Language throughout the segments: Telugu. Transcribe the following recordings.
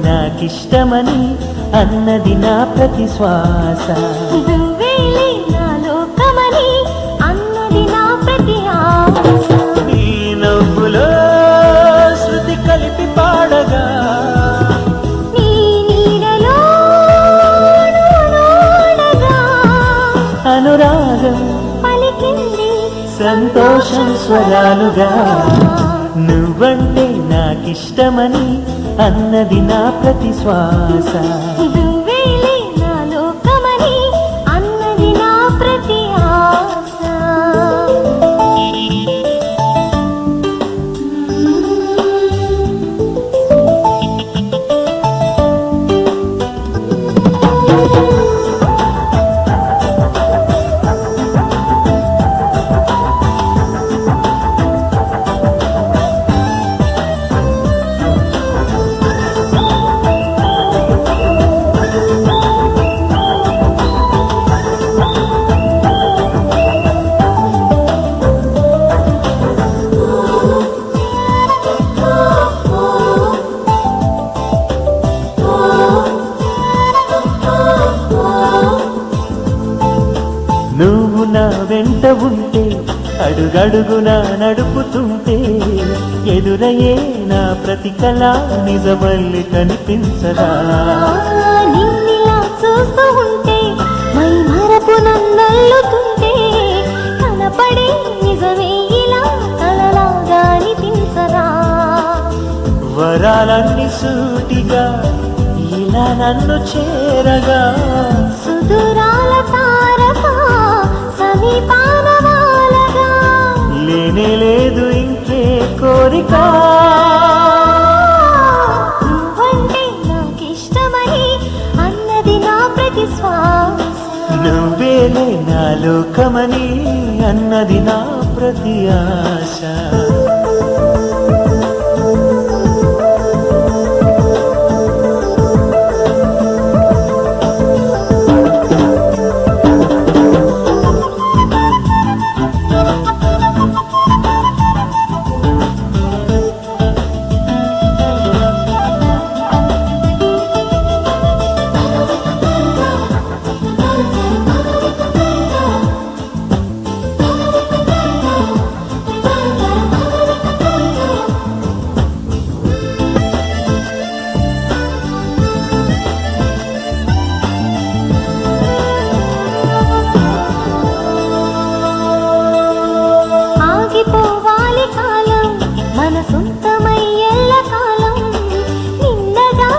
నాకిష్టమని అన్నది నా ప్రతి శ్వాస, నువ్వేలే నా లోకమని అన్నది నా ప్రతి ఆశ. నీ నవ్వులో శృతి కలిపి పాడగా, నీ నీడలో నోడగా, అనురాగం పలికింది సంతోషం స్వరాలుగా. నువ్వంటే నాకిష్టమని అన్నది నా ప్రతి శ్వాస, నువ్వేలే నా లోకమని అన్నది నా ప్రతి ఆశ. నువ్వు నా వెంట ఉంటే అడుగడుగునా నడుపుతుంటే ఎదురయ్యే నా ప్రతి కళ నిజమల్లి కనిపించదా నిన్నిలా చూస్తూ ఉంటే మై మరపు నన్నల్లుతుంటే కనపడే నిజమే ఇలా కలలాగా అనిపించదా వరాలన్నీ సూటిగా ఇలా నన్ను చేరగా సుదూరాల తారక సమీపాన వాలగా లేనే లేదు ఇంకే కోరిక నువ్వంటే నాకిష్టమని అన్నది నా ప్రతి శ్వాస నువ్వేలే నా లోకమని అన్నది నా ప్రతి ఆశ ఆగిపోవాలి కాలం మన సొంతమై ఎల్ల కాలం నిన్నగా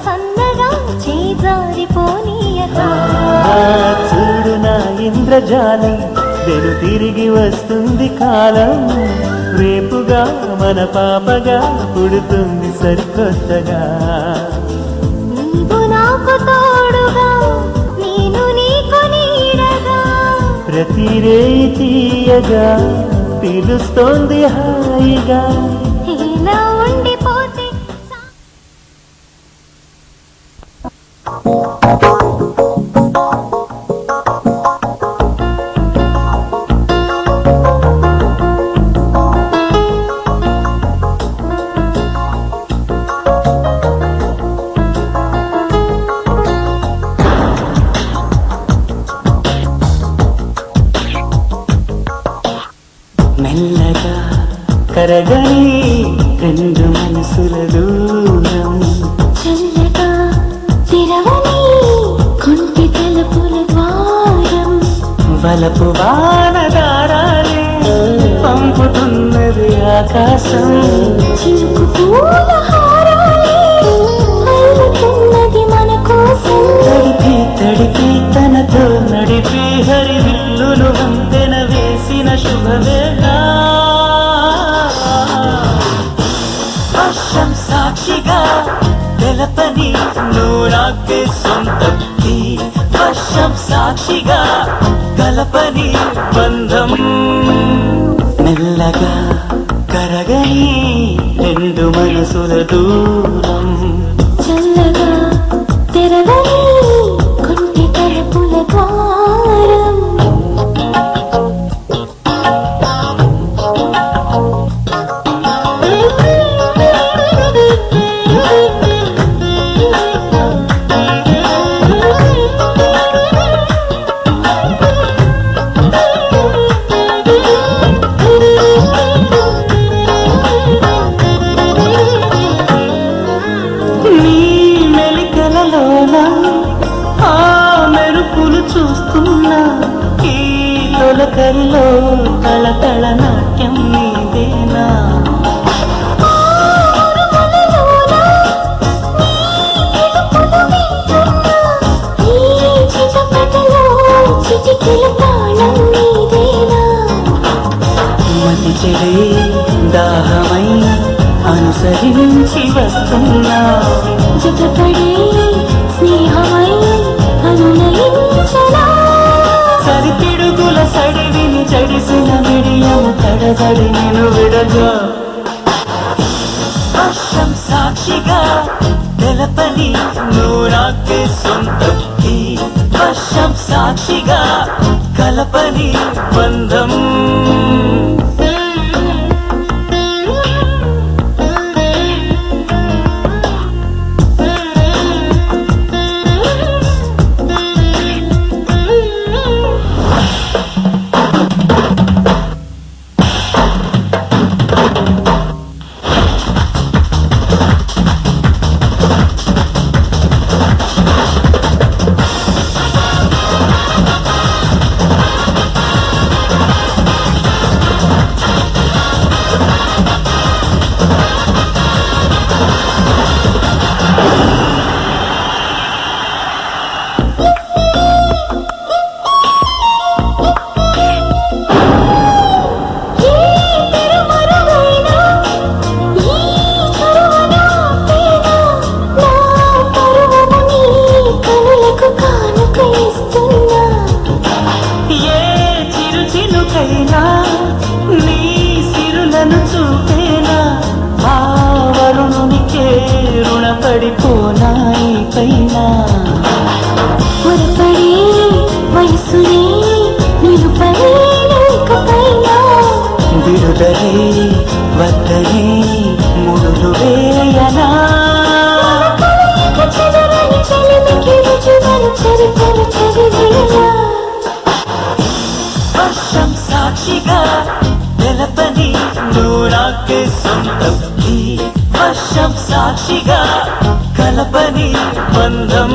సన్నగా చేజారిపోనీయక చూడు నా ఇంద్రజాలం వెను తిరిగి వస్తుంది కాలం రేపుగా మన పాపగా పుడుతుంది సరికొత్తగా నీవు నాకు తోడుగా నేను నీకు నీడగా ప్రతి రేయి తీయగా పిలుస్తోంది హాయిగా ఇలా ఉండిపోతే మెల్లగా కరగని రెండు మనసుల దూరం చల్లగా తెరవని కొంటి తలుపుల ద్వారం వలపు వానదారాలే పంపుతున్నది ఆకాశం చినుకు పూల హారాలే అల్లుతున్నది మన కోసం తడిపి తడిపి తనతో నడిపి హరివిల్లులు వంతెన వేసిన శుభవేగా వర్షం సాక్షిగా తెలపని నువ్వు నాకే సొంతం ఈ వర్షం సాక్షిగా కలపని బంధం మెల్లగా కరగని రెండు మనసుల దూరం చల్లగా తెరవని కొంటి తలుపుల ద్వారం నీ మెలికలలోన ఆ మెరుపులు చూస్తున్నా ఈ తొలకరిలో తళతళ నాట్యం నీదేనా మతి చెడే దాహమై అనుసరించి వస్తున్నా జతపడే స్నేహమై అనునయించలా సరిపిడుగుల సడివిని జడిసిన మిడియము తడబడి నేను విడగా వర్షం సాక్షిగా తెలపని నువ్వు నాకే సొంతం ఈ వర్షం సాక్షిగా కలపని బంధం ఎవరికైనా నీ సిరులను చూపేనా ఆ వరుణునికే రుణపడిపోనా ఈ పైన పొరపడే వయసునే నిలుపడే ఇకపైన విడుదలే వద్దనే ముడులు వేయనా చెదరని చెలిమికి రుజువను చరిత్రను చదివేలా వర్షం సాక్షిగా తెలపని నువ్వు నాకే సొంతం ఈ వర్షం సాక్షిగా కలపని బంధం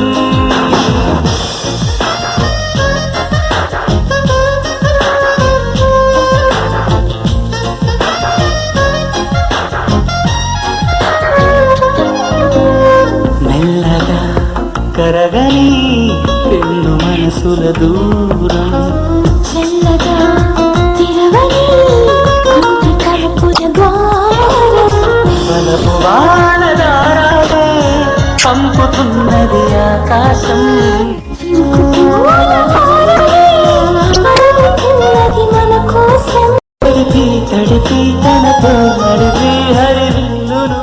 మెల్లగా కరగని రెండు మనసుల దూరం చల్లగా తిరవని కొంటి కలుపుల ద్వారం బలపు వానదారాలే పంపుతున్నది ఆకాశం ఉన్నది మన కోసం తడిపి తడిపి తనతో నడిపి హరివిల్లును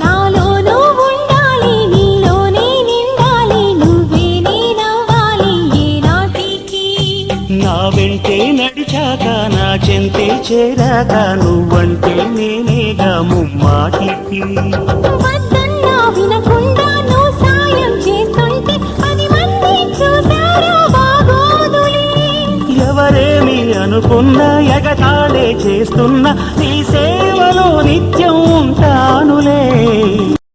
నాలోనూ ఉండాలి నీలోనే నిండాలి నువ్వే నేనవ్వాలి ఏనాటికి నా వెంటే నడిచాక నా చెంతే చేరాక నువ్వంటే నేనేగా ముమ్మాటికి వద్దన్నా వినకుండా నువ్వు సాయం చేస్తుంటే 10 మంది చూసారు బాగోదులే ఎవరేమి అనుకున్నా ఎగతాళే చేస్తున్నా నీ సేవలో నిత్యం ఉంటానులే